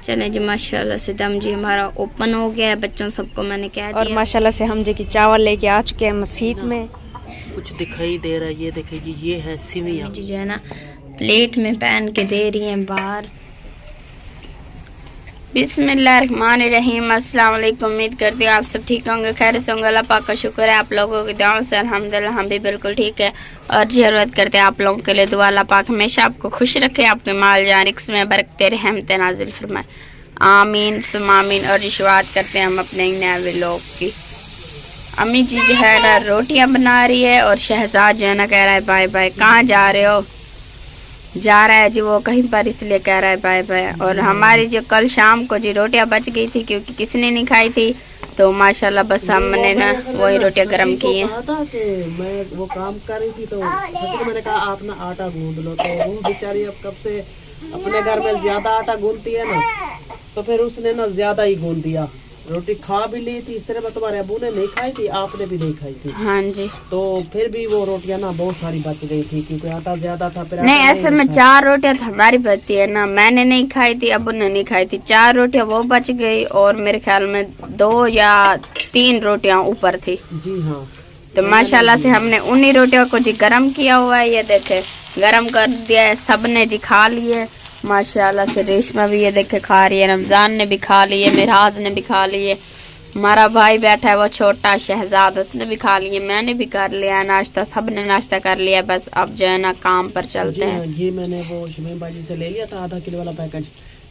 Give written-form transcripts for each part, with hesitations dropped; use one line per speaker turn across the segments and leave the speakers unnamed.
चले जी माशाल्लाह से दम जी हमारा ओपन हो गया है, बच्चों सबको मैंने कह दिया।
और माशाल्लाह से हम जी की चावल लेके आ चुके हैं मस्जिद में।
कुछ दिखाई दे रहा है, ये देखिए जी, ये है सिविया
जी जो है ना प्लेट में पहन के दे रही हैं बाहर। बिस्मिल्लाहिर्रहमानिर्रहीम, अस्सलाम वालेकुम। उम्मीद करती हूँ आप सब ठीक होंगे, खैर से होंगे। अल्लाह पाक का शुक्र है आप लोगों की दुआओं से अल्हम्दुलिल्लाह हम भी बिल्कुल ठीक है। और जरूरत करते हैं आप लोगों के लिए दुआ, अल्लाह पाक हमेशा आपको खुश रखे, आपके माल जान रिक्स में बरकते रहमत नाजिल फरमाए, आमीन सुम आमीन। और शुरुआत करते हैं हम अपने नए व्लॉग की। अम्मी जी जो है ना रोटियां बना रही है और शहजाद जो है ना कह रहा है बाय बाय। कहाँ जा रहे हो? जा रहा है जी वो कहीं पर, इसलिए कह रहा है बाय बाय। और हमारी जो कल शाम को जी रोटियां बच गई थी क्योंकि किसी ने नहीं खाई थी, तो माशाल्लाह बस हमने ना वही रोटियां गर्म की हैं।
मैं वो काम कर रही थी तो मैंने कहा आप ना आटा गूंद लो, तो वो बेचारी अब कब से अपने घर में ज्यादा आटा गूंदती है ना, तो फिर उसने ना ज्यादा ही गूंद दिया। रोटी खा भी ली थी, सिर्फ तुम्हारे अबू ने नहीं खाई थी, आपने भी नहीं खाई थी।
हाँ जी।
तो फिर भी वो रोटियां ना बहुत सारी बच गई थी क्योंकि आटा ज्यादा था। फिर
नहीं ऐसे में 4 रोटियां हमारी बचती है ना, मैंने नहीं खाई थी, अबू ने नहीं खाई थी। 4 रोटियां वो बच गई और मेरे ख्याल में 2 या 3 रोटियां ऊपर थी।
जी हाँ।
तो माशाल्लाह से हमने उन्हीं रोटियों को जी गरम किया हुआ है, ये देखे गरम कर दिया है, सबने जी खा लिए माशाल्लाह से। रेशमा भी ये देखे खा रही है, रमजान ने भी खा लिए, मिराज ने भी खा लिए, हमारा भाई बैठा है वो छोटा शहजाद उसने भी खा लिए, मैंने भी कर लिया नाश्ता, सबने नाश्ता कर लिया। बस अब जो है ना काम पर चलते हैं।
ये मैंने वो शमीम बाजी से ले लिया था आधा किलो वाला पैकेज,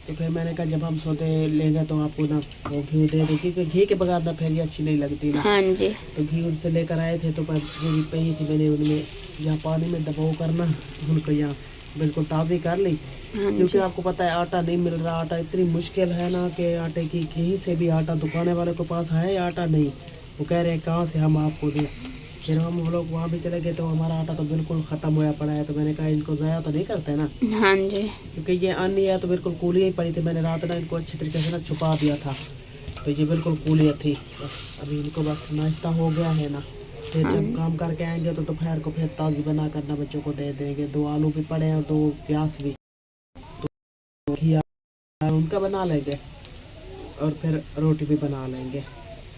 तो फिर मैंने कहा जब हम सोते लेंगे तो आपको ना वो घी दे दो, क्योंकि घी के बगैर ना फिर अच्छी नहीं लगती ना।
हाँ जी।
तो घी उनसे लेकर आए थे, तो पही थी मैंने उनमें यहाँ पानी में दबाव करना उनको यहाँ बिल्कुल ताज़ी कर ली, क्योंकि आपको पता है आटा नहीं मिल रहा। आटा इतनी मुश्किल है ना कि आटे की कहीं से भी आटा दुकाने वाले के पास है आटा नहीं, वो कह रहे हैं कहाँ से हम आपको दें। फिर हम लोग वहाँ भी चले गए तो हमारा आटा तो बिल्कुल ख़त्म होया पड़ा है। तो मैंने कहा इनको ज़ाया तो नहीं करते ना।
हाँ जी।
क्योंकि ये अन्य है तो बिल्कुल कूलियाँ ही पड़ी थी, मैंने रात ना इनको अच्छी तरीके से ना छुपा दिया था, तो ये बिल्कुल कूलियाँ थी। अभी इनको बस नाश्ता हो गया है ना, फिर जब काम करके आएंगे तो दोपहर को फिर ताज़ी बना कर ना बच्चों को दे देंगे। 2 आलू भी पड़े हैं और 2 प्याज भी, तो उनका बना लेंगे और फिर रोटी भी बना लेंगे।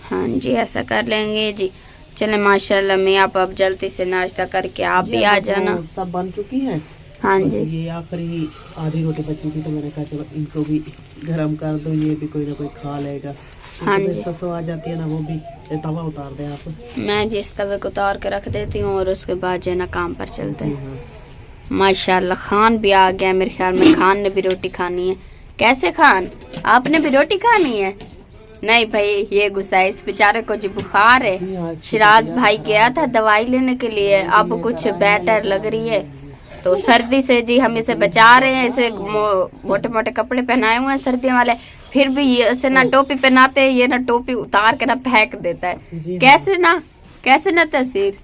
हाँ जी ऐसा कर लेंगे जी। चले माशाल्लाह मैं आप अब जल्दी से नाश्ता करके आप भी आ जाना।
सब बन चुकी है।
हाँ जी।
ये आखिरी आधी रोटी बची थी, तो मैंने कहा चलो इनको भी गरम कर दो, ये भी कोई ना कोई खा लेगा।
हाँ जी।
ससु आ जाती है ना, वो भी तवा उतार दे आप।
मैं जिस तवे को उतार के रख देती हूँ और उसके बाद जो है ना काम पर चलते हैं।
हाँ।
माशाल्लाह खान भी आ गया, मेरे ख्याल में खान ने भी रोटी खानी है। कैसे खान, आपने भी रोटी खानी है? नहीं भाई ये गुस्सा है, इस बेचारे को जी बुखार है। शिराज भाई गया था दवाई लेने के लिए, अब कुछ बेहतर लग रही है, तो सर्दी से जी हम इसे बचा रहे हैं। इसे मोटे मोटे कपड़े पहनाए हुए हैं सर्दियों वाले, फिर भी ये इसे ना टोपी पहनाते हैं, ये ना टोपी उतार के ना फेंक देता है। कैसे ना तस्वीर।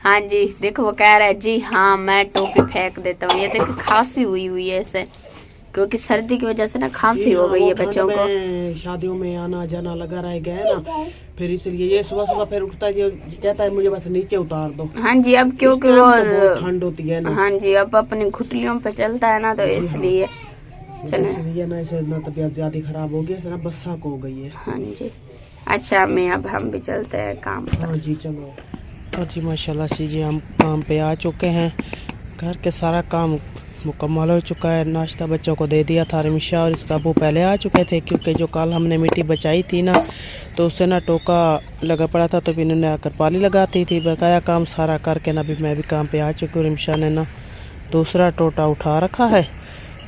हाँ जी देखो वो कह रहा है जी हाँ मैं टोपी फेंक देता हूँ। ये देखो खांसी हुई है इसे, क्योंकि सर्दी की वजह से ना खांसी हो गई है बच्चों को।
शादियों में आना जाना लगा रह गया है ना, फिर इसलिए ये सुबह सुबह फिर उठता है, ये कहता है मुझे बस नीचे उतार दो।
हाँ जी अब क्योंकि वो
ठंड होती है ना।
हाँ जी अब अपनी घुटलियों पे चलता है ना, तो इसलिए
चले ना इसे ना तबीयत ज्यादा खराब हो गई है ना, बस्सा को हो गई है।
हाँ जी अच्छा मैं अब हम भी चलते हैं काम पर।
हाँ जी चलो। हाँ जी माशाल्लाह से जी हम काम पे आ चुके हैं, घर के सारा काम मुकम्मल हो चुका है। नाश्ता बच्चों को दे दिया था, रमिशा और इसका अबू पहले आ चुके थे, क्योंकि जो कल हमने मिट्टी बचाई थी ना, तो उससे ना टोका लगा पड़ा था, तो भी इन्होंने आकर पाली लगाती थी। बकाया काम सारा करके ना भी मैं भी काम पे आ चुकी हूँ। रमिशा ने ना दूसरा टोटा उठा रखा है,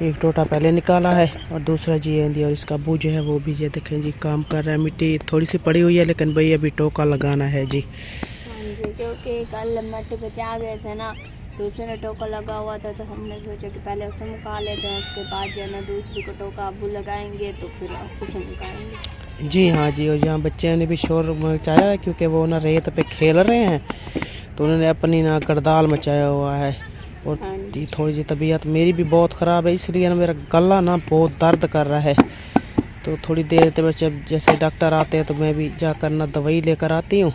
एक टोटा पहले निकाला है और दूसरा जी है, और इसका अबू जो है वो भी ये देखें जी काम कर रहा है। मिट्टी थोड़ी सी पड़ी हुई है, लेकिन भाई अभी टोका लगाना है जी।
हाँ जी क्योंकि कल मिट्टी बचा गए थे ना, दूसरे टोका लगा हुआ था, तो हमने सोचा कि पहले उसे मुका लेते हैं, उसके बाद जो है ना दूसरी को टोका अबू लगाएंगे, तो फिर उसे मुकाएंगे।
जी हाँ जी। और यहाँ बच्चे ने भी शोर मचाया है, क्योंकि वो ना रेत पे खेल रहे हैं, तो उन्होंने अपनी ना गड़दाल मचाया हुआ है। और थोड़ी सी तबीयत मेरी भी बहुत ख़राब है, इसलिए ना मेरा गला ना बहुत दर्द कर रहा है। तो थोड़ी देर तक जब जैसे डॉक्टर आते हैं तो मैं भी जाकर ना दवाई लेकर आती हूँ।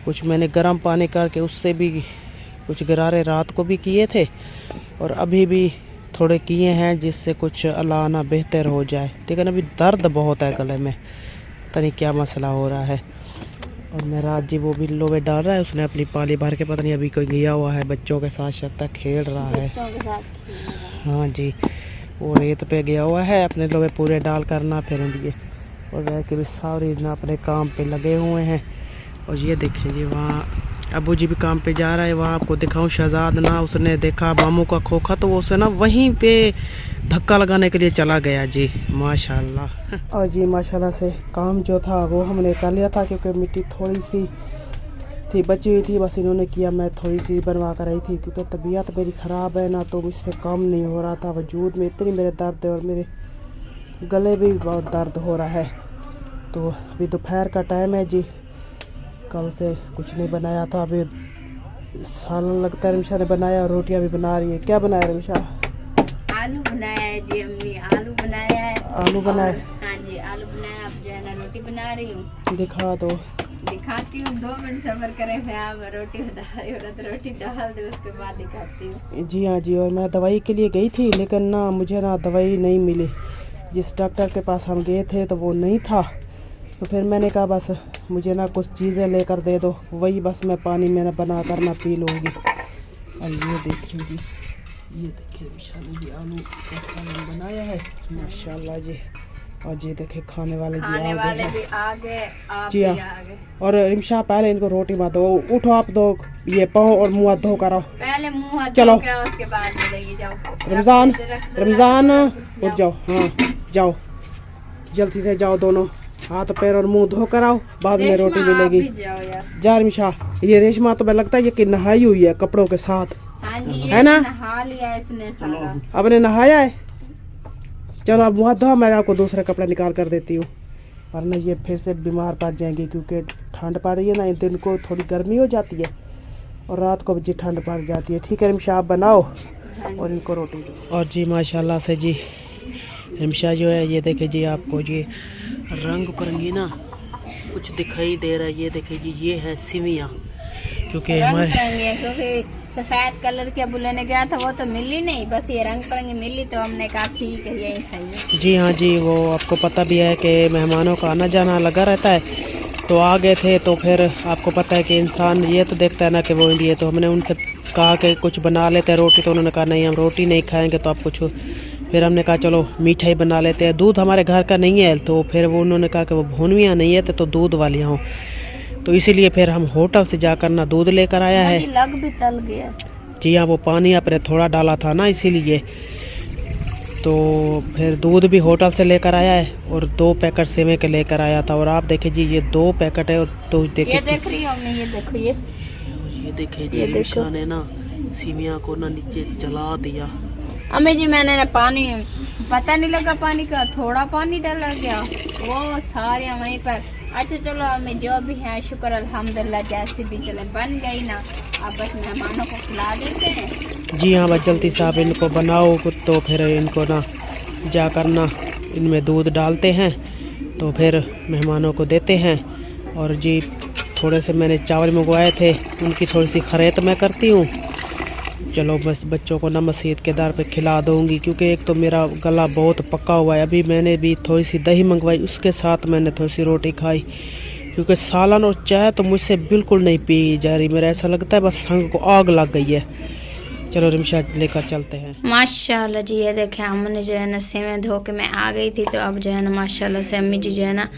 कुछ मैंने गर्म पानी करके उससे भी कुछ गरारे रात को भी किए थे, और अभी भी थोड़े किए हैं जिससे कुछ अल्लाह ना बेहतर हो जाए। लेकिन अभी दर्द बहुत है गले में, पता नहीं क्या मसला हो रहा है। और मेरा जी वो भी लोवे डाल रहा है, उसने अपनी पाली भर के, पता नहीं अभी कोई गया हुआ है बच्चों के साथ, लगता खेल रहा है। हाँ जी, वो रेत पे गया हुआ है, अपने लोवे पूरे डाल कर ना फिर दिए। और रह के भी सारे ना अपने काम पे लगे हुए हैं। और ये देखें जी, वहाँ अबू जी भी काम पे जा रहा है। वहाँ आपको दिखाऊं, शहजाद ना उसने देखा मामू का खोखा तो वो उसे ना वहीं पे धक्का लगाने के लिए चला गया जी, माशाल्लाह। और जी माशाल्लाह से काम जो था वो हमने कर लिया था, क्योंकि मिट्टी थोड़ी सी थी बची हुई थी, बस इन्होंने किया, मैं थोड़ी सी बनवा कर आई थी, क्योंकि तबीयत मेरी ख़राब है ना, तो मुझसे काम नहीं हो रहा था। वजूद में इतनी मेरे दर्द है और मेरे गले भी बहुत दर्द हो रहा है। तो अभी दोपहर का टाइम है जी, कल से कुछ नहीं बनाया था, अभी सालन लगता है रिमशा ने बनाया, और रोटियां भी बना रही है। क्या बनाया रिमशा?
आलू बनाया है जी अम्मी, आलू बनाया है।
आलू बनाए?
हाँ जी, आलू बनाया। अब जो है ना रोटी बना रही हूँ।
दिखा दो।
दिखाती हूँ, 2 मिनट सब्र करें। मैं आप रोटी बना रही हूँ ना, तो रोटी डाल दो, उसके बाद दिखाती हूँ।
जी हाँ जी, और मैं दवाई के लिए गई थी, लेकिन ना मुझे ना दवाई नहीं मिली। जिस डॉक्टर के पास हम गए थे तो वो नहीं था, तो फिर मैंने कहा बस मुझे ना कुछ चीज़ें लेकर दे दो, वही बस मैं पानी में ना बना कर ना पी लूँगी। और ये देखिए जी, ये देखिए विशाल जी आलू का सालन बनाया है माशाल्लाह जी। और ये देखिए खाने वाले जी आ गए जी। और रिमशा पहले इनको रोटी मत दो, उठो आप दो, ये पाँव और मुँह धो कर आओ।
पहले मुँह
चलो,
उसके बाद मिलेगी। जाओ
रमजान उठ जाओ। हाँ जाओ, जल्दी से जाओ, दोनों हाथ पैर और मुंह धो कर आओ, बाद में रोटी मिलेगी। जा रिमशा, ये रेशमा तो मैं लगता है ये कि नहाई हुई है कपड़ों के साथ।
हाँ जी,
है ना?
नहा लिया इसने सारा।
आपने नहाया है? चलो अब मुँह धो, मैं आपको दूसरे कपड़े निकाल कर देती हूँ, वरना ये फिर से बीमार पड़ जाएंगे, क्योंकि ठंड पड़ रही है ना, इन दिन को थोड़ी गर्मी हो जाती है और रात को भी ठंड पड़ जाती है। ठीक है रिमशा, आप बनाओ और इनको रोटी दो। और जी माशाल्लाह से जी रिमशा जो है, ये देखे जी आपको ये रंग बिरंगी ना कुछ दिखाई दे रहा है। ये देखे जी, ये है सिवियाँ, क्योंकि हमारे
सफेद कलर के अबू लेने गया था, वो तो मिली नहीं, बस ये रंग बिरंगी मिली, तो हमने कहा ठीक है यही सही है। जी
हाँ जी, वो आपको पता भी है कि मेहमानों का आना जाना लगा रहता है, तो आ गए थे। तो फिर आपको पता है कि इंसान ये तो देखता है ना कि वो इंडिया, तो हमने उनसे कहा कि कुछ बना लेते हैं रोटी, तो उन्होंने कहा नहीं हम रोटी नहीं खाएंगे, तो आप कुछ। फिर हमने कहा चलो मिठाई बना लेते हैं। दूध हमारे घर का नहीं है, तो फिर वो उन्होंने कहा कि वो भुनवियाँ नहीं है तो दूध वालियाँ हों, तो इसीलिए फिर हम होटल से जाकर ना दूध लेकर आया है।
लग भी तल गया
जी हाँ, वो पानी आपने थोड़ा डाला था ना इसीलिए, तो फिर दूध भी होटल से लेकर आया है, और 2 पैकेट सेवे के लेकर आया था। और आप देखे जी, ये 2 पैकेट है, और तो देखिए,
ये देख रही हमने, ये देखो,
ये देखे जी रिमशा ने ना सीमिया को ना नीचे जला दिया।
अम्मी जी मैंने ना पानी, पता नहीं लगा पानी का, थोड़ा पानी डाला गया, वो सारे वहीं पर। अच्छा चलो अम्मी, जो भी है शुक्र अल्हम्दुलिल्लाह, जैसे भी चले बन गई ना, आप बस मेहमानों को खिला देते हैं। जी
हाँ, बस जल्दी से आप इनको बनाओ, तो फिर इनको ना जाकर ना इनमें दूध डालते हैं, तो फिर मेहमानों को देते हैं। और जी थोड़े से मैंने चावल मंगवाए थे, उनकी थोड़ी सी खरीद मैं करती हूँ। चलो बस बच्चों को ना मस्जिद के दर पे खिला दूँगी, क्योंकि एक तो मेरा गला बहुत पका हुआ है। अभी मैंने भी थोड़ी सी दही मंगवाई, उसके साथ मैंने थोड़ी सी रोटी खाई, क्योंकि सालन और चाय तो मुझसे बिल्कुल नहीं पी जा रही। मेरा ऐसा लगता है बस संग को आग लग गई है। चलो रिमशा लेकर चलते हैं।
माशाल्लाह जी, ये देखें हमने जो है ना सेवें धो के मैं आ गई थी, तो अब जो है ना माशाल्लाह से अम्मी जी जो है ना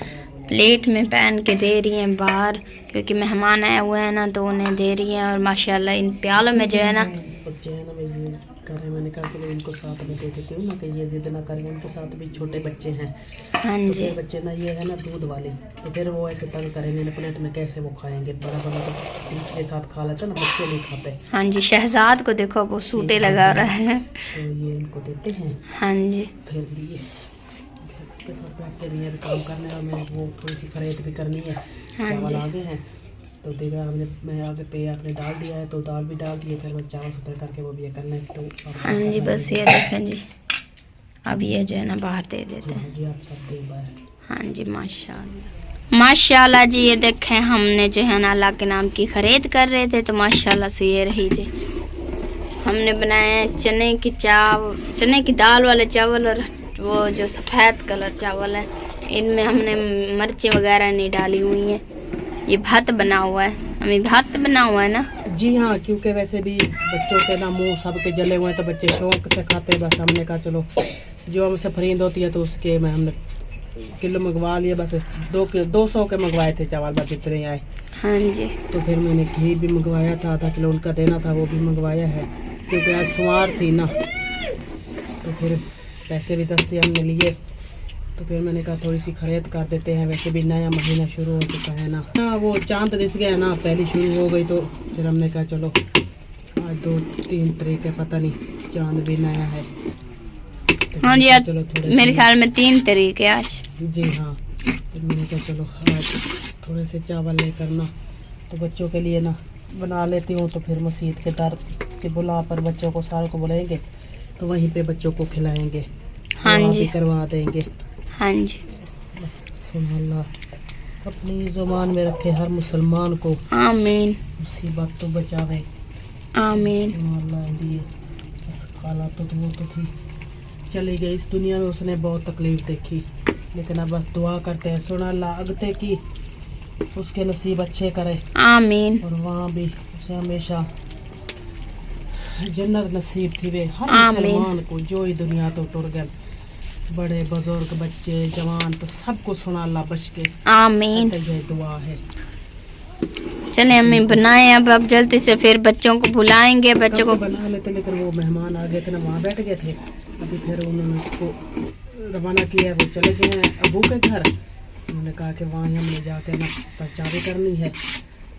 प्लेट में पहन के दे रही हैं बाहर, क्योंकि मेहमान आए हुए हैं ना, तो उन्हें दे रही हैं। और माशाल्लाह इन प्यालों में जो है ना
बच्चे हैं ना, मैं ये कर रहे, मैंने कहा कि इनको साथ में दे देती हूँ ना, कि ये जिद ना करें, उनके साथ भी छोटे बच्चे हैं।
हाँ
तो
जी,
बच्चे ना ये है ना दूध वाले, तो फिर वो ऐसे तंग करेंगे, प्लेट में कैसे वो खाएंगे, बड़ा बड़ा तो इनके साथ खा लेते ना, बच्चे नहीं खाते।
हाँ जी, शहजाद को देखो वो सूटे लगा रहा है।
तो ये इनको देते हैं।
हाँ जी,
फिर ये के साथ बैठते भी हैं, काम करने, और मैं वो थोड़ी सी खरीद भी करनी है। चावल आ गए हैं, तो देखा हमने, मैं आगे पे आपने डाल दिया है, तो दाल भी डाल दी है, फिर बस चावल सुधर करके वो भी ये करना है। तो
हाँ जी, बस ये देखें जी, अब ये जो है ना बाहर दे देते हैं
जी, आप सब दे बाहर।
हाँ जी, माशाल्लाह माशाल्लाह जी, ये देखें हमने जो है ना अल्लाह के नाम की खरीद कर रहे थे, तो माशाल्लाह से ये रही जी। हमने बनाए हैं चने की दाल वाले चावल और वो जो सफ़ेद कलर चावल है, इनमें हमने मिर्ची वगैरह नहीं डाली हुई हैं। ये भात बना हुआ है, हमें भात बना हुआ है ना।
जी हाँ, क्योंकि वैसे भी बच्चों के ना मुंह सबके जले हुए हैं तो बच्चे शौक से खाते हैं। बस हमने कहा चलो जो हमसे फरीद होती है तो उसके में हमने किलो मंगवा लिए। बस 200 के मंगवाए थे चावल, बस इतने आए।
हाँ जी।
तो फिर मैंने घी भी मंगवाया था, आधा किलो उनका देना था, वो भी मंगवाया है क्योंकि आज सोमवार थी ना। तो फिर पैसे भी 10 हमने लिए, तो फिर मैंने कहा थोड़ी सी खरीद कर देते हैं। वैसे भी नया महीना शुरू हो चुका है ना। हाँ, वो चांद दिस गया ना, पहली शुरू हो गई, तो फिर हमने कहा चलो आज 2-3 तरीके, पता नहीं चांद भी नया है। तो
हाँ जी,
चलो थोड़े
मेरे ख्याल में 3 तरीके आज।
जी हाँ, फिर मैंने कहा चलो आज थोड़े से चावल लेकर ना तो बच्चों के लिए ना बना लेती हूँ। तो फिर मस्जिद के दर के बुला पर बच्चों को सारे को बुलाएंगे तो वहीं पे बच्चों को खिलाएंगे।
हाँ
दुआ
जी,
भी करवा देंगे।
हाँ जी।
बस सुभान अल्लाह, अपनी ज़ुबान में रखे हर मुसलमान को,
आमीन
मुसीबत तो बचावे,
आमीन।
सुभान अल्लाह। लिए बस खाला तो वो तो थी, चली गई इस दुनिया में, उसने बहुत तकलीफ देखी, लेकिन अब बस दुआ करते हैं सुना अल्लाह अगते की उसके नसीब अच्छे करे
आमीन
और वहाँ भी उसे हमेशा जन्नत नसीब थी वे हर
आमीन।
मुसलमान को जो ही दुनिया तो टुर गए, बड़े बुजुर्ग बच्चे जवान, तो सबको सुना अल्लाह बच के।
आमीन।
तो ये दुआ है।
चले हमें बनाए अब जल्दी से, फिर बच्चों को बुलाएंगे, बच्चों को
बना लेते, लेकिन वो मेहमान आ गए थे ना, वहाँ बैठ गए थे। अभी फिर उन्होंने उसको रवाना किया, वो चले गए हैं अबू के घर। उन्होंने कहा कि वहाँ हमने जाके ना चाबी करनी है,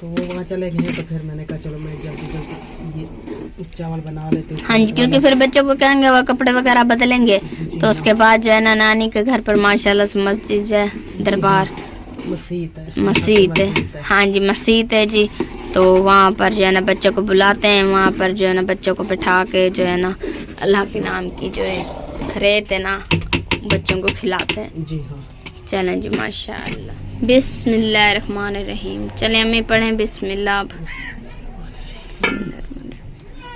तो वो वहाँ चले गए हैं। तो फिर मैंने कहा चलो मैं जल्दी ये चावल बना लेती हूँ।
हाँ जी, क्योंकि फिर बच्चों को कहेंगे वो कपड़े वगैरह बदलेंगे, तो उसके बाद जो है ना नानी के घर पर माशाल्लाह से मस्जिद है, दरबार मस्जिद है। हाँ जी, मस्जिद है जी। तो वहाँ पर जो है ना बच्चों को बुलाते हैं, वहाँ पर जो है ना बच्चों को बिठा के जो है ना अल्लाह के नाम की जो है खरीद है ना बच्चों को खिलाते हैं।
जी हाँ,
चलें जी माशाल्लाह। बिस्मिल्लाहिर्रहमानिर्रहीम। चलें हमें पढ़ें बिस्मिल्लाह।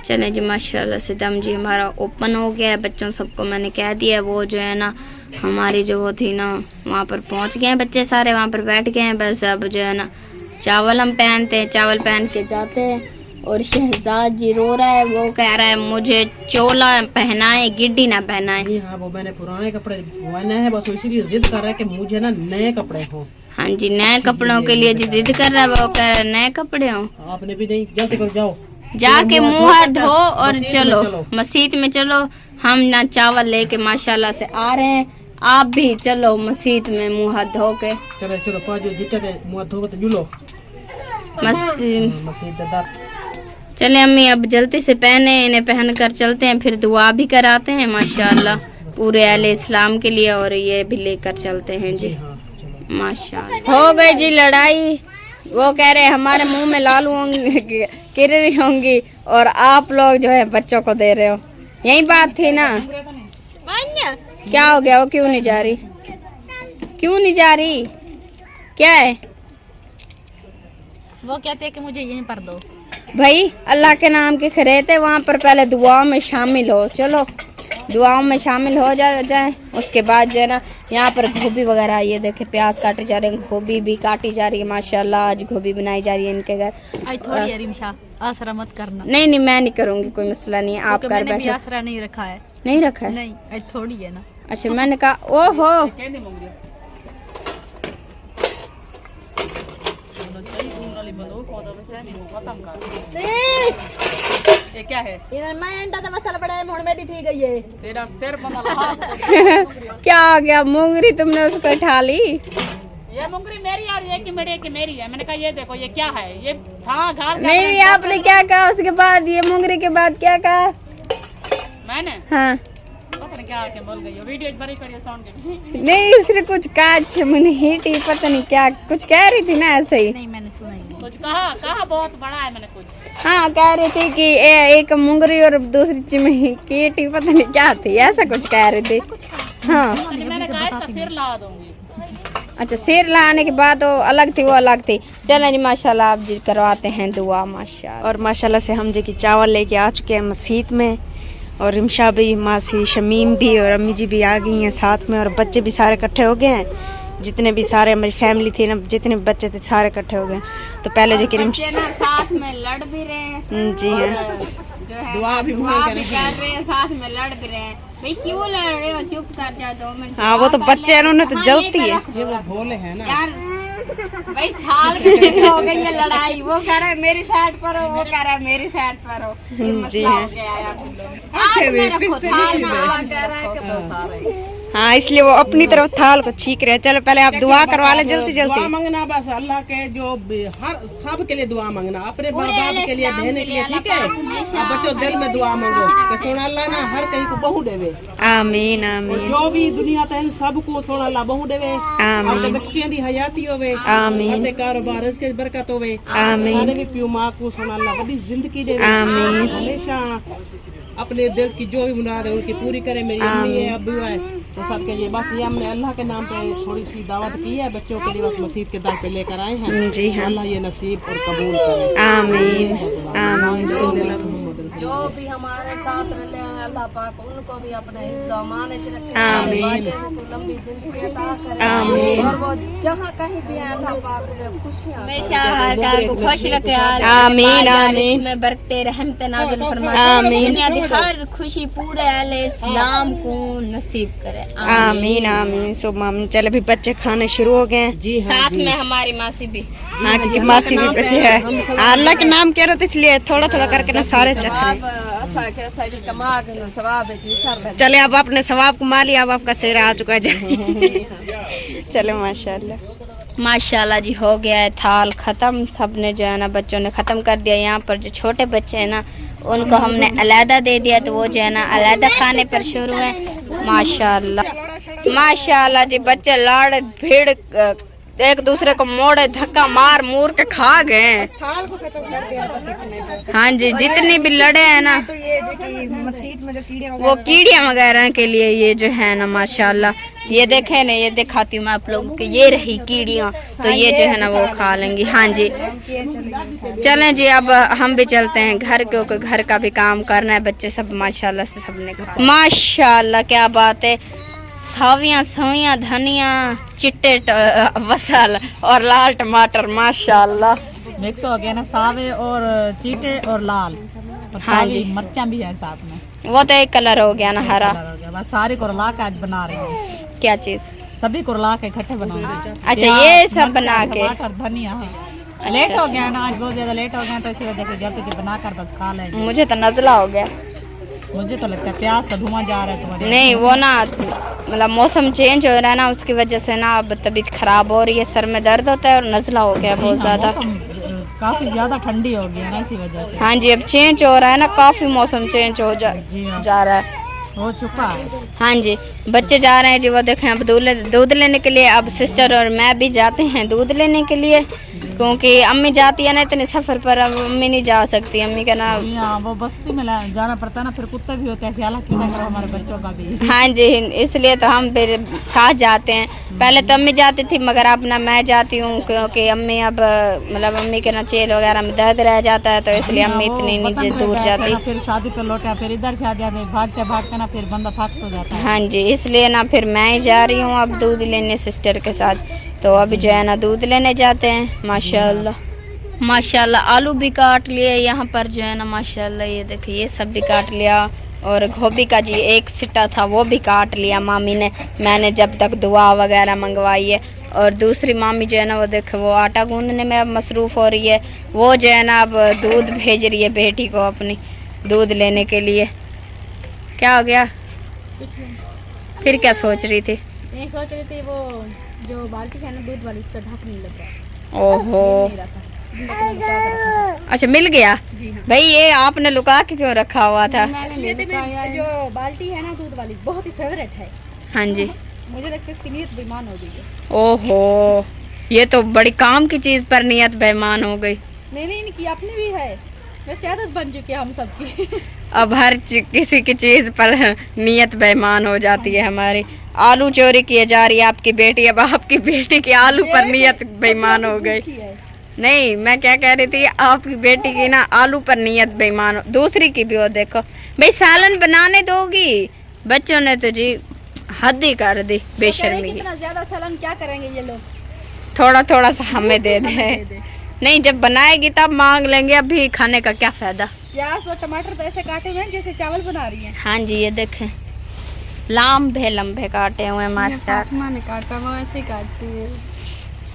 चलें जी माशाल्लाह से दम जी हमारा ओपन हो गया है। बच्चों सबको मैंने कह दिया, वो जो है ना हमारी जो वो थी ना वहाँ पर पहुँच गए हैं बच्चे सारे, वहाँ पर बैठ गए हैं। बस अब जो है ना चावल हम पहनते हैं, चावल पहन के जाते हैं। और शहजाद जी रो रहा है, वो कह रहा है मुझे चोला पहनाए, गिड्डी ना पहनाए।
जी हाँ, वो मैंने पुराने कपड़े पहने हैं, बस इसीलिए जिद कर रहा है कि मुझे ना नए कपड़े हों।
हाँ जी, नए कपड़ों के लिए जी जिद कर रहा है, वो कह रहा है नए कपड़े हों।
आपने भी नहीं, जल्दी कर जाओ,
जाके मुँह हाथ धो और चलो मस्जिद में चलो। हम ना चावल लेके माशाल्लाह से आ रहे हैं, आप भी चलो मस्जिद में मुँह हाथ धो के।
चलो चलो पाँच जितने के मुँह धो के जुलो
मस्जिद। चले अम्मी अब जल्दी से पहने, इन्हें पहन कर चलते हैं, फिर दुआ भी कराते हैं माशाल्लाह पूरे अहले इस्लाम के लिए, और ये भी लेकर चलते हैं जी माशाल्लाह। हो गई जी लड़ाई, वो कह रहे हमारे मुंह में लालू होंगी, गिर रही होंगी, और आप लोग जो है बच्चों को दे रहे हो। यही बात थी ना, क्या हो गया? वो क्यों नहीं जा रही? क्यों नहीं जा रही? क्या है?
वो कहते हैं कि मुझे यहीं पर दो।
भाई अल्लाह के नाम की खरीद है, वहाँ पर पहले दुआओं में शामिल हो। चलो दुआओं में शामिल हो जाए, उसके बाद जो है ना यहाँ पर गोभी वगैरह, ये देखे प्याज काटे जा रहे हैं, गोभी भी काटी जा रही है माशाल्लाह। आज गोभी बनाई जा रही है इनके घर।
आसरा मत करना।
नहीं नहीं, मैं नहीं करूँगी, कोई मसला नहीं है, आप कर बैठे।
आसरा नहीं रखा है।
नहीं रखा है?
नहीं, आज थोड़ी है ना।
अच्छा, मैंने कहा ओहो।
ये क्या है? मैं अंडा तो मसाला पड़ा है, मुंह में थी गई है। तेरा सिर
क्या आ गया? मूंगरी तुमने उसको उठा ली?
ये मूंगरी मेरी और ये की मेरी है। मैंने कहा ये देखो ये क्या है, ये था घाल।
नहीं, आपने क्या कहा उसके बाद? ये मूंगरी के बाद क्या कहा
मैंने?
हाँ,
पता नहीं क्या आके बोल गई, वीडियो बड़ी करिए साउंड के।
नहीं इसने कुछ कहा, मैंने हिट पता नहीं क्या कुछ कह रही थी ना, ऐसे ही।
नहीं मैंने सुना ही नहीं। कुछ कहा बहुत बड़ा है मैंने कुछ।
हाँ, कह रही थी कि एक मूंगरी और दूसरी चिमकी, पता नहीं क्या थी, ऐसा कुछ कह रही थी। हाँ
मैंने कहा इसका सिर ला दूंगी।
अच्छा, शेर लाने के बाद वो अलग थी, वो अलग थी। चलें जी माशाल्लाह, आप जी करवाते हैं दुआ माशाल्लाह।
और माशाल्लाह से हम जो कि चावल लेके आ चुके हैं मस्जिद में, और रिमशा भी, मासी शमीम भी और अम्मी जी भी आ गई हैं साथ में, और बच्चे भी सारे इकट्ठे हो गए हैं। जितने भी सारे हमारी फैमिली थी ना, जितने भी बच्चे थे सारे इकट्ठे हो गए। तो पहले जो कि
बच्चे ना साथ में लड़ भी रहे हैं,
जी हाँ,
जो है दुआ भी कर रहे हैं, साथ में लड़ भी रहे हैं। भाई क्यों लड़ रहे हो, चुप कर जाओ 2 मिनट।
हाँ वो तो बच्चे हैं, उन्होंने तो जलती है।
ये वो भोले हैं ना
यार भाई, थाल की हो गई है लड़ाई। वो कह रहा है मेरी साइड पर हो, वो कह रहा है मेरी साइड पर हो। ये मसला हो गया है। हाथ में रखो थाल, ना हाथ में रखो।
हाँ इसलिए वो अपनी तरफ थाल को छीक रहे हैं। चलो पहले आप दुआ करवा लें जल्दी
दुआ
जल्दी।
मांगना बस अल्लाह के, जो हर सब के लिए दुआ मांगना, अपने माँ बाप के लिए, बहन के लिए, ठीक है। अब बच्चों दिल में दुआ मांगो कि सोना अल्लाह ना हर कहीं को बहू देवे।
आमीन आमीन
जो भी दुनिया तन सब को सोना अल्लाह बहू देवे।
आमीन
और बच्चियां दी हयाती होवे,
आमीन
और कारोबार इसके बरकत होवे।
आमीन
सारे भी प्यो माँ को सोना अल्लाह बड़ी जिंदगी देवे।
आमीन।
हमेशा अपने दिल की जो भी मुराद है उनकी पूरी करे। मेरी अम्मी है, अब्बू है, तो सबके लिए बस ये हमने अल्लाह के नाम पे थोड़ी सी दावत की है बच्चों के लिए, बस मस्जिद के दर पे लेकर आए हैं।
जी हाँ,
अल्लाह ये नसीब और कबूल करे।
आमीन आमीन
जो भी हमारे साथ रहते हैं अल्लाह पाक उनको भी अपने ज़माने से रखे,
आमीन
उनको लंबी जिंदगी अता करे।
आमीन
और वो जहाँ कहीं भी हैं अल्लाह पाक उन्हें खुशियाँ
हमेशा हर घर को खुश रखे।
आमीन आमीन
में बरकते रहमत नाज़िल फरमाए।
आमीन।
दुनिया की हर खुशी पूरे अहले इस्लाम को नसीब करे।
आमीन आमीन सुबह आमीन। चलो भी बच्चे खाने शुरू हो गए हैं।
जी हाँ,
साथ में हमारी मासी भी।
हाँ क्योंकि मासी भी बच्चे है। हाँ, अल्लाह के नाम कह रहे थे इसलिए थोड़ा थोड़ा करके ना सारे चख रहे। चले अब आपने सवाब कमा लिया, अब आपका सेहरा आ चुका है। चलो माशाल्लाह
माशाल्लाह जी, हो गया है थाल खत्म। सबने जो है ना बच्चों ने खत्म कर दिया। यहाँ पर जो छोटे बच्चे हैं ना उनको हमने अलहदा दे दिया, तो वो जो है ना अलहदा खाने पर शुरू है। माशाल्लाह माशाल्लाह जी, बच्चे लाड़ भीड़ एक दूसरे को मोड़े धक्का मार मूर के खा गए। हाँ जी, जितनी भी लड़े हैं ना,
तो ये जो कि मस्जिद में जो कीड़े
वो कीड़ियाँ वगैरह के लिए ये जो है ना माशाल्लाह, ये देखे ना, ये दिखाती हूँ मैं आप लोगों को, ये रही कीड़ियाँ, तो ये जो है ना वो खा लेंगी। हाँ जी, चलें जी अब हम भी चलते हैं घर, क्योंकि घर का भी काम करना है। बच्चे सब माशाल्लाह से सबने खा, माशाल्लाह क्या बात है। सावियाँ सवियाँ धनिया, चिट्टे बसल और लाल टमाटर, माशाल्लाह
मिक्स हो गया ना, सावे और चीटे और लाल, और
हाँ
सावी
जी।
मिर्चा भी है साथ में।
वो तो एक कलर हो गया ना, हरा।
कलर हो गया। बस सारी को रला के आज बना रहे हैं,
क्या चीज?
सभी को रला के इकट्ठे बनाएंगे।
अच्छा, ये सब बना के।
टमाटर धनिया। लेट हो गया ना आज, बहुत ज्यादा लेट हो गया, तो इसी वजह से जल्दी से बनाकर बस खा लेंगे।
मुझे तो नजला हो गया।
मुझे तो लगता है प्याज का धुआं जा रहा है तुम्हारे।
नहीं, वो ना मतलब मौसम चेंज हो रहा है ना, उसकी वजह से ना अब तबीयत खराब हो रही है, सर में दर्द होता है और नजला हो गया बहुत ज्यादा।
काफी ज्यादा ठंडी हो गई है ना, इसी वजह से।
हाँ जी, अब चेंज हो रहा है ना, काफी मौसम चेंज हो
जी हाँ,
जा रहा है।
हो चुका है।
हाँ जी, बच्चे जा रहे हैं जी, वो देखें अब दूध लेने के लिए। अब सिस्टर और मैं भी जाते हैं दूध लेने के लिए, क्योंकि अम्मी जाती है ना इतने सफर पर, अब अम्मी नहीं जा सकती। अम्मी का ना,
जी हाँ, वो बस्ती में जाना पड़ता है ना, फिर कुत्ते भी होते हैं, ख्याल रखना करो हमारे बच्चों का भी।
हाँ जी, इसलिए तो हम फिर साथ जाते हैं। पहले तो अम्मी जाती थी, मगर अब ना मैं जाती हूँ, क्योंकि अम्मी अब मतलब अम्मी के ना चेल वगैरह में दर्द रह जाता है, तो इसलिए अम्मी इतनी नहीं दूर जाती।
फिर शादी पे लौटा, फिर इधर से आ जाते, भागते भागते ना फिर बंदा थक तो जाता है।
हाँ जी, इसलिए ना फिर मैं ही जा रही हूँ अब दूध लेने सिस्टर के साथ। तो अभी जो है ना दूध लेने जाते हैं। माशाल्लाह माशाल्लाह, आलू भी काट लिए यहाँ पर जो है ना, माशाल्लाह ये देखिए, ये सब भी काट लिया। और गोभी का जी एक सिट्टा था वो भी काट लिया मामी ने, मैंने जब तक दुआ वगैरह मंगवाई है। और दूसरी मामी जो है ना, वो देखो वो आटा गूंदने में अब मसरूफ़ हो रही है। वो जो है ना अब दूध भेज रही है बेटी को अपनी दूध लेने के लिए। क्या हो गया? फिर क्या सोच रही थी?
नहीं सोच रही थी, वो जो बाल्टी है ना दूध वाली, उसका ढक नहीं लग रहा,
ओहो, अच्छा मिल गया। भाई ये आपने लुका के क्यों रखा हुआ था?
जो बाल्टी है ना दूध वाली बहुत ही फेवरेट है।
हाँ जी,
मुझे लगता है इसकी नीयत बेईमान हो गई है।
ओहो, ये तो बड़ी काम की चीज पर नियत बेईमान हो गई।
नहीं नहीं, इनकी अपनी भी है, वैसे आदत बन चुकी है हम सबकी।
अब हर किसी की चीज पर नियत बेईमान हो जाती है हमारी। आलू चोरी किए जा रही है आपकी बेटी, अब आपकी बेटी की आलू पर नियत बेईमान हो गई। नहीं, मैं क्या कह रही थी, आपकी बेटी की ना आलू पर नियत बेईमान हो, दूसरी की भी हो। देखो भाई, सालन बनाने दोगी, बच्चों ने तो जी हद ही कर दी बेशर्मी की।
इतना ज्यादा सालन क्या करेंगे ये लोग?
थोड़ा थोड़ा सा हमें दे दे। नहीं, जब बनाएगी तब मांग लेंगे, अभी खाने का क्या फायदा।
प्याज और टमाटर तो ऐसे काटे हुए हैं जैसे चावल बना रही हैं।
हाँ जी, ये देखें, लंबे लंबे काटे हुए हैं माशाल्लाह।
ने काटा वो ऐसे काटती है।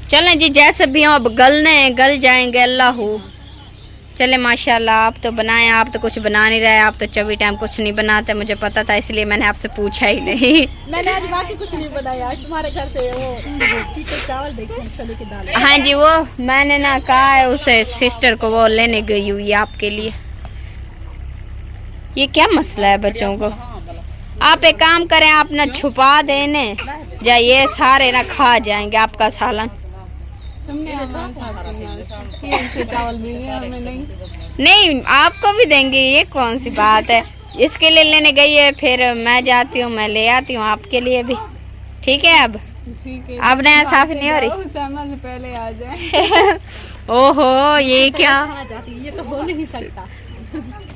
चलें जी, जैसे भी हो, अब गल जाएंगे, अल्लाह हो। चले माशाल्लाह, आप तो बनाएं, आप तो कुछ बना नहीं रहे, आप तो 24 टाइम कुछ नहीं बनाते, मुझे पता था, इसलिए मैंने आपसे पूछा ही नहीं।
मैंने आज बाकी कुछ नहीं बनाया, आज तुम्हारे घर से वो चावल देखे, छोले की दाल।
हाँ जी, वो मैंने ना कहा है उसे, सिस्टर को, वो लेने गई हुई है आपके लिए। ये क्या मसला है बच्चों को? आप एक काम करें, आप ना छुपा देने या ये सारे ना खा जाएंगे आपका सालन।
तुमने चावल भी हमें
नहीं, आपको भी देंगे, ये कौन सी बात है। इसके लिए लेने गई है, फिर मैं जाती हूँ, मैं ले आती हूँ आपके लिए भी। ठीक है, अब नया साफ नहीं हो रही।
से पहले आ जाए।
ओहो, ये क्या,
ये तो हो नहीं सकता।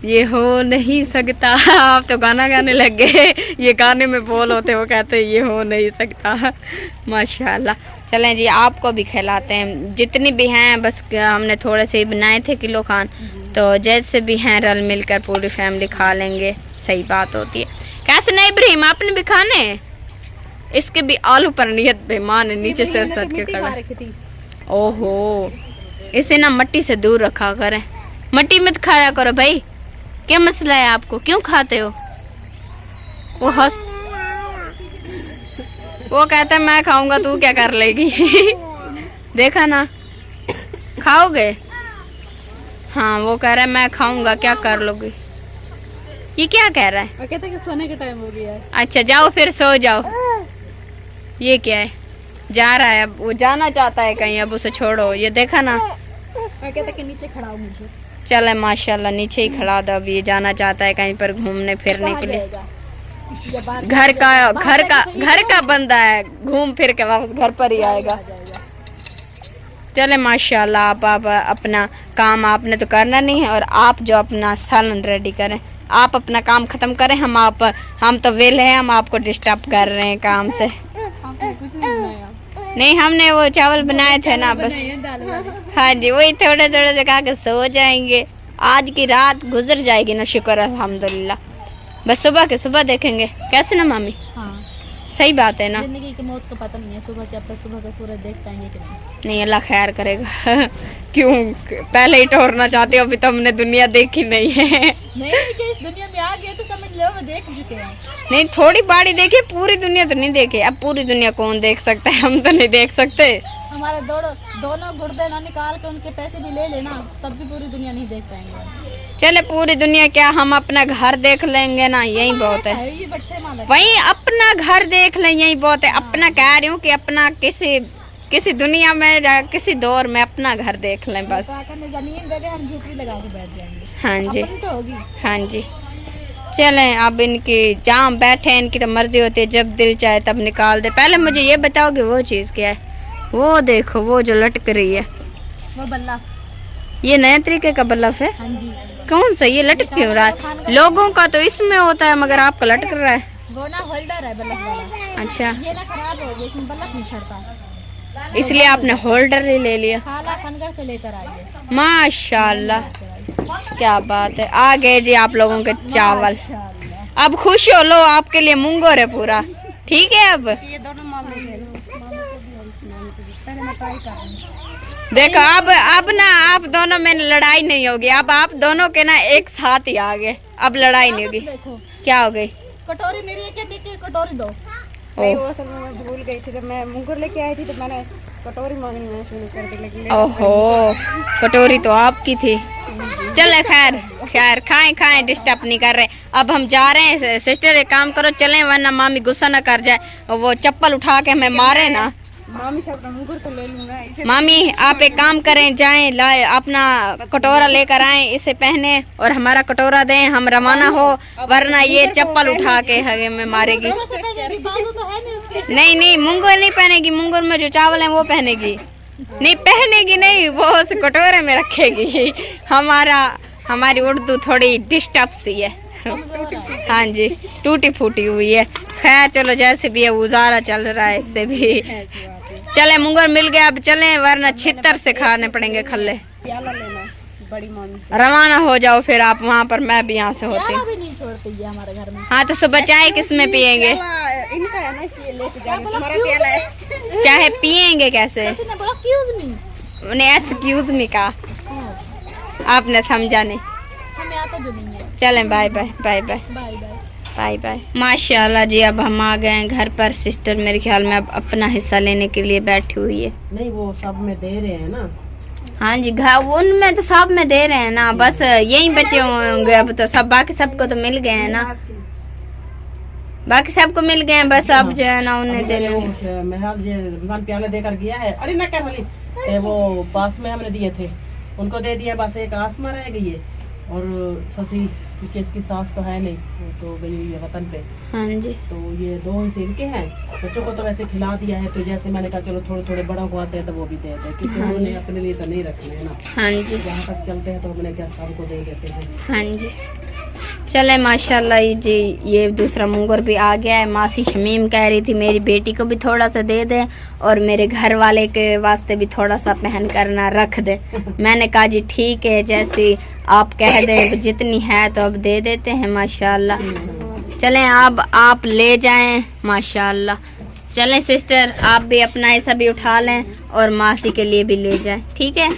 ये हो नहीं सकता। आप तो गाना गाने लग गए, ये गाने में बोल होते, वो कहते ये हो नहीं सकता। माशाल्लाह। चलें जी, आपको भी खिलाते हैं, जितनी भी हैं, बस हमने थोड़े से ही बनाए थे किलो खान, तो जैसे भी हैं रल मिलकर पूरी फैमिली खा लेंगे, सही बात होती है। कैसे नहीं इब्राहिम, आपने भी खाने? इसके भी आलू पर नियत बेईमान है, नीचे से सट के खड़ा। ओहो, इसे ना मट्टी से दूर रखा करें, मट्टी मत खाया करो भाई। क्या मसला है आपको, क्यों खाते हो? वो कहता है मैं खाऊंगा, तू क्या कर लेगी? देखा ना, खाओगे? हाँ, वो कह रहा है मैं खाऊंगा, क्या कर लोगी? ये क्या कह रहा है?
वो कहता है कि सोने का टाइम हो गया है।
अच्छा, जाओ फिर सो जाओ। ये क्या है, जा रहा है, अब वो जाना चाहता है कहीं, अब उसे छोड़ो। ये देखा ना,
मैं कहता कि नीचे खड़ा हूँ मुझे।
चले माशाल्लाह, नीचे ही खड़ा था, अब ये जाना चाहता है कहीं पर घूमने फिरने के लिए। घर का बंदा है, घूम फिर के वापस घर पर ही आएगा। चले माशाल्लाह, आप अपना काम आपने तो करना नहीं है, और आप जो अपना सालन रेडी करें, आप अपना काम खत्म करें। हम तो वेले हैं, हम आपको डिस्टर्ब कर रहे हैं काम से। नहीं, हमने वो चावल बनाए थे ना, बस। हाँ जी, वही थोड़े थोड़े से खा के सो जाएंगे, आज की रात गुजर जाएगी ना, शुक्र अल्हम्दुलिल्लाह। बस सुबह के सुबह देखेंगे, कैसे ना मामी?
हाँ,
सही बात है ना।
जिंदगी की मौत का पता नहीं है, सुबह क्या पता सुबह का सूरज देख पाएंगे कि नहीं।
अल्लाह खैर करेगा। क्यों पहले ही टोरना चाहते हो? अभी तो हमने दुनिया देखी नहीं है।
नहीं, कि इस दुनिया में आ गए तो समझ लो वो देख चुके हैं।
नहीं, थोड़ी बाड़ी देखी, पूरी दुनिया तो नहीं देखी। अब पूरी दुनिया कौन देख सकता है, हम तो नहीं देख सकते।
हमारे दोनों गुर्दे ना निकाल के उनके पैसे भी ले लेना, तब भी पूरी दुनिया नहीं देख पाएंगे।
चले, पूरी दुनिया क्या, हम अपना घर देख लेंगे ना, यही बहुत है।
ये बट्टे मार
वही अपना घर देख लें, यही बहुत है। अपना कह रही हूँ कि अपना किसी दुनिया में, किसी दौर में अपना घर देख लें बस।
जमीन दे दे, हम झोपड़ी लगा के बैठ जाएंगे।
हाँ जी,
अपनी तो होगी।
हाँ जी। चलें, अब इनकी जहाँ बैठे, इनकी तो मर्जी होती है, जब दिल चाहे तब निकाल दे। पहले मुझे ये बताओ कि वो चीज़ क्या है? वो देखो, वो जो लटक रही है,
वो बल्ला,
ये नए तरीके का बल्लफ है।
हाँ जी।
कौन सा? ये लटक क्यों रहा है? लोगों का तो इसमें होता है, मगर आपका लटक रहा है।
वो ना होल्डर है बल्लफ वाला।
अच्छा,
ये ना खराब हो, लेकिन बल्लफ नहीं छड़ता,
इसलिए आपने होल्डर ही ले लिया।
खाला खनगर से लेकर आई है।
माशाल्लाह, क्या बात है। आ गए जी आप लोगों के चावल, अब खुश हो लो, आपके लिए मुंगोर है पूरा। ठीक है, अब
ये दोनों मामले हैं,
देखो, अब ना आप दोनों में लड़ाई नहीं होगी, अब आप दोनों के ना एक साथ ही आ गए, अब लड़ाई नहीं होगी। क्या हो गई?
कटोरी मेरी है, क्या देती है? कटोरी दो।
नहीं, वो असल में मैं भूल गई थी, तो मैं मुंगुर लेके आई थी, तो मैंने कटोरी मांगनी शुरू कर दी, लेकिन
ओहो, कटोरी तो आपकी थी। चले, खैर खाएं, डिस्टर्ब नहीं कर रहे। अब हम जा रहे हैं। सिस्टर एक काम करो, चलें, वरना मामी गुस्सा ना कर जाए, वो चप्पल उठा के हमें मारे ना,
मामी साहब का मुंगुर तो ले लूंगा इसे।
मामी आप एक काम करें, जाएं लाए अपना कटोरा लेकर आए, इसे पहने और हमारा कटोरा दें, हम रवाना हो, वरना ये चप्पल उठा के हगे में मारेगी। नहीं नहीं मुंगुर नहीं पहनेगी, मुंगुर में जो चावल है वो पहनेगी। नहीं पहनेगी नहीं, वो उस कटोरे में रखेगी। हमारी उर्दू थोड़ी डिस्टर्ब सी है। हाँ जी, टूटी फूटी हुई है। खैर चलो जैसे भी है, गुजारा चल रहा है इससे भी। चले मुंगुर मिल गया, अब चलें, वरना छितर से खाने पड़ेंगे खल्ले।
प्याला लेना बड़ी मामी से।
रवाना हो जाओ फिर आप वहाँ पर, मैं भी यहाँ से होती हूँ।
भी नहीं छोड़ती है हमारे घर में।
हाँ तो सुबह चाय किस में पियेंगे?
इनका है ना, इसलिए लेके जाएंगे। तुम्हारा प्याला है।
चाहे पियेंगे कैसे?
किसी ने बोला एक्सक्यूज मी,
उन्हें एक्सक्यूज मी का आपने समझा नहीं।
हमें आता जो नहीं है।
चलें bye bye bye bye
bye bye
bye bye. माशाल्लाह जी, अब हम आ गए हैं घर पर। सिस्टर मेरे ख्याल में अब अपना हिस्सा लेने के लिए बैठी हुई है।
नहीं वो सब में दे रहे हैं ना।
हाँ जी, घर उनमें तो सब में दे रहे हैं ना, बस यही बचे होंगे अब तो। सब बाकी सबको तो मिल गए हैं ना, बाकी सबको मिल गए हैं, बस अब जो है ना उन्हें दे रहे।
महराज जी रमजान प्याले देकर गया है। अरे ना कर वाली वो पास में हमने दिए थे, उनको दे दिया। बस एक आसमा रह गई है और ससी क्योंकि इसकी सास तो है नहीं, वो तो गई हुई है वतन पे।
हाँ जी,
तो ये 2 हिस्से इनके हैं। बच्चों को तो वैसे खिला दिया है, तो जैसे मैंने कहा चलो थोड़े थोड़े बड़ों को आते हैं तो वो भी दे देते हैं, क्योंकि उन्होंने अपने लिए तो नहीं रखने हैं ना।
हाँ जी,
जहाँ तक चलते हैं तो हमने क्या सबको दे देते हैं।
हाँ जी। चले माशाल्लाह जी, ये दूसरा मुंगुर भी आ गया है। मासी शमीम कह रही थी मेरी बेटी को भी थोड़ा सा दे दे और मेरे घर वाले के वास्ते भी थोड़ा सा पहन कर ना रख दे। मैंने कहा जी ठीक है, जैसे आप कह दे, जितनी है तो अब दे देते हैं माशाल्लाह। चलें अब आप ले जाएं माशाल्लाह। चलें सिस्टर, आप भी अपना ऐसा भी उठा लें और मासी के लिए भी ले जाएं, ठीक है?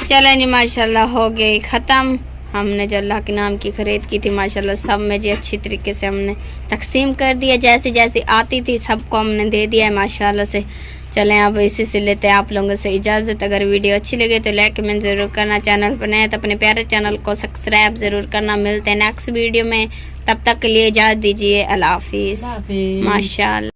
चलें जी, माशाल्लाह हो गई ख़त्म। हमने जो अल्लाह के नाम की खरीद की थी माशाल्लाह सब में जी अच्छी तरीके से हमने तकसीम कर दिया, जैसे जैसे आती थी सबको हमने दे दिया है माशाल्लाह से। चलें अब इसी से लेते हैं आप लोगों से इजाज़त। अगर वीडियो अच्छी लगे तो लाइक कमेंट ज़रूर करना, चैनल पर नए तो अपने प्यारे चैनल को सब्सक्राइब ज़रूर करना। मिलते हैं नेक्स्ट वीडियो में, तब तक के लिए इजाज़त दीजिए। अल्लाह हाफिज़। माशाल्लाह।